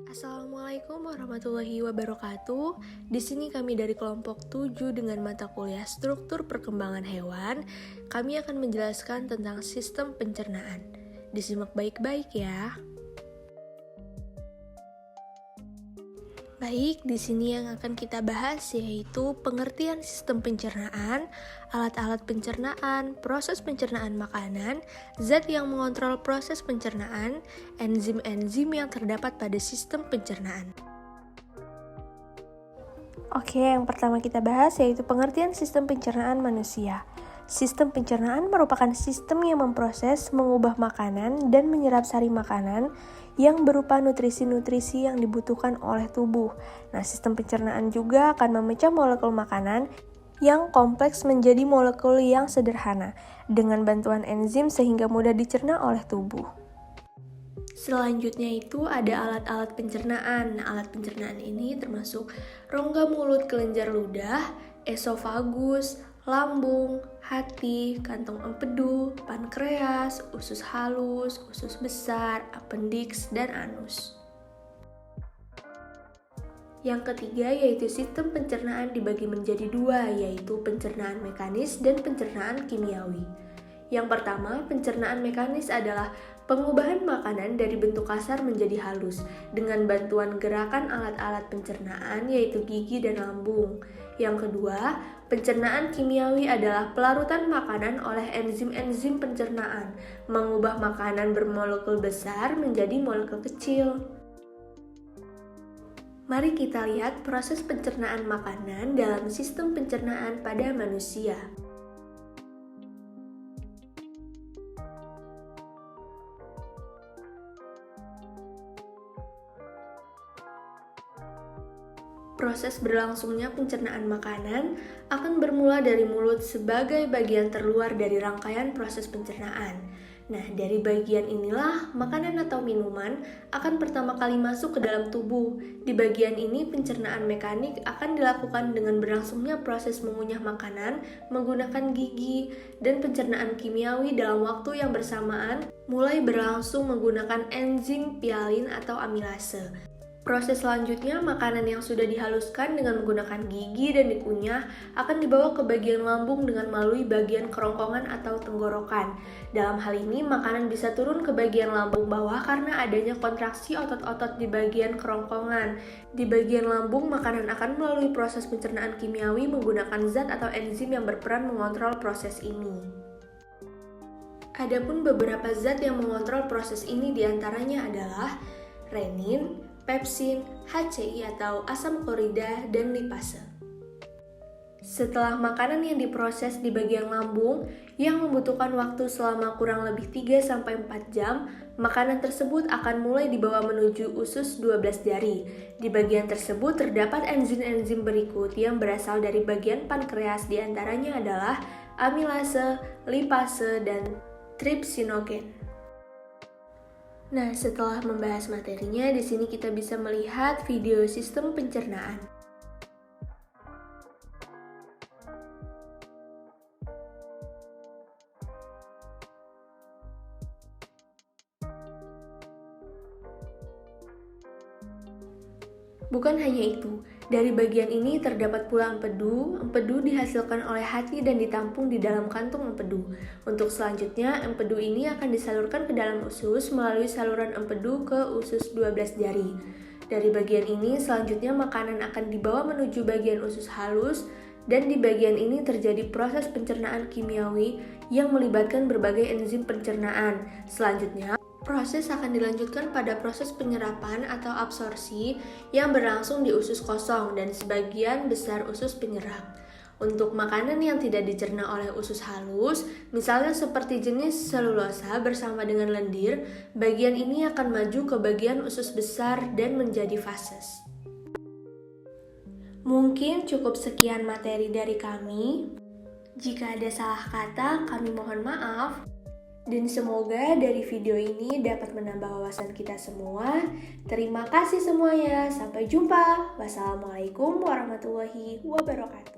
Assalamualaikum warahmatullahi wabarakatuh. Di sini kami dari kelompok 7 dengan mata kuliah Struktur Perkembangan Hewan. Kami akan menjelaskan tentang sistem pencernaan. Disimak baik-baik ya. Baik, di sini yang akan kita bahas yaitu pengertian sistem pencernaan, alat-alat pencernaan, proses pencernaan makanan, zat yang mengontrol proses pencernaan, enzim-enzim yang terdapat pada sistem pencernaan. Oke, yang pertama kita bahas yaitu pengertian sistem pencernaan manusia. Sistem pencernaan merupakan sistem yang memproses, mengubah makanan, dan menyerap sari makanan yang berupa nutrisi-nutrisi yang dibutuhkan oleh tubuh. Nah, sistem pencernaan juga akan memecah molekul makanan yang kompleks menjadi molekul yang sederhana dengan bantuan enzim sehingga mudah dicerna oleh tubuh. Selanjutnya itu ada alat-alat pencernaan. Alat pencernaan ini termasuk rongga mulut kelenjar ludah, esofagus, lambung, hati, kantong empedu, pankreas, usus halus, usus besar, appendix, dan anus. Yang ketiga yaitu sistem pencernaan dibagi menjadi dua, yaitu pencernaan mekanis dan pencernaan kimiawi. Yang pertama, pencernaan mekanis adalah pengubahan makanan dari bentuk kasar menjadi halus dengan bantuan gerakan alat-alat pencernaan yaitu gigi dan lambung. Yang kedua, pencernaan kimiawi adalah pelarutan makanan oleh enzim-enzim pencernaan, mengubah makanan bermolekul besar menjadi molekul kecil. Mari kita lihat proses pencernaan makanan dalam sistem pencernaan pada manusia. Proses berlangsungnya pencernaan makanan akan bermula dari mulut sebagai bagian terluar dari rangkaian proses pencernaan. Nah, dari bagian inilah makanan atau minuman akan pertama kali masuk ke dalam tubuh. Di bagian ini pencernaan mekanik akan dilakukan dengan berlangsungnya proses mengunyah makanan menggunakan gigi, dan pencernaan kimiawi dalam waktu yang bersamaan mulai berlangsung menggunakan enzim pialin atau amilase. Proses selanjutnya, makanan yang sudah dihaluskan dengan menggunakan gigi dan dikunyah akan dibawa ke bagian lambung dengan melalui bagian kerongkongan atau tenggorokan. Dalam hal ini, makanan bisa turun ke bagian lambung bawah karena adanya kontraksi otot-otot di bagian kerongkongan. Di bagian lambung, makanan akan melalui proses pencernaan kimiawi menggunakan zat atau enzim yang berperan mengontrol proses ini. Adapun beberapa zat yang mengontrol proses ini diantaranya adalah renin, pepsin, HCI atau asam klorida, dan lipase. Setelah makanan yang diproses di bagian lambung yang membutuhkan waktu selama kurang lebih 3-4 jam, makanan tersebut akan mulai dibawa menuju usus 12 jari. Di bagian tersebut terdapat enzim-enzim berikut yang berasal dari bagian pankreas, diantaranya adalah amilase, lipase, dan trypsinogen. Nah, setelah membahas materinya, di sini kita bisa melihat video sistem pencernaan. Bukan hanya itu, dari bagian ini terdapat pula empedu. Empedu dihasilkan oleh hati dan ditampung di dalam kantung empedu. Untuk selanjutnya, empedu ini akan disalurkan ke dalam usus melalui saluran empedu ke usus 12 jari. Dari bagian ini, selanjutnya makanan akan dibawa menuju bagian usus halus, dan di bagian ini terjadi proses pencernaan kimiawi yang melibatkan berbagai enzim pencernaan. Selanjutnya, proses akan dilanjutkan pada proses penyerapan atau absorpsi yang berlangsung di usus kosong dan sebagian besar usus penyerap. Untuk makanan yang tidak dicerna oleh usus halus, misalnya seperti jenis selulosa bersama dengan lendir, bagian ini akan maju ke bagian usus besar dan menjadi fases. Mungkin cukup sekian materi dari kami. Jika ada salah kata, kami mohon maaf. Dan semoga dari video ini dapat menambah wawasan kita semua. Terima kasih semuanya. Sampai jumpa. Wassalamualaikum warahmatullahi wabarakatuh.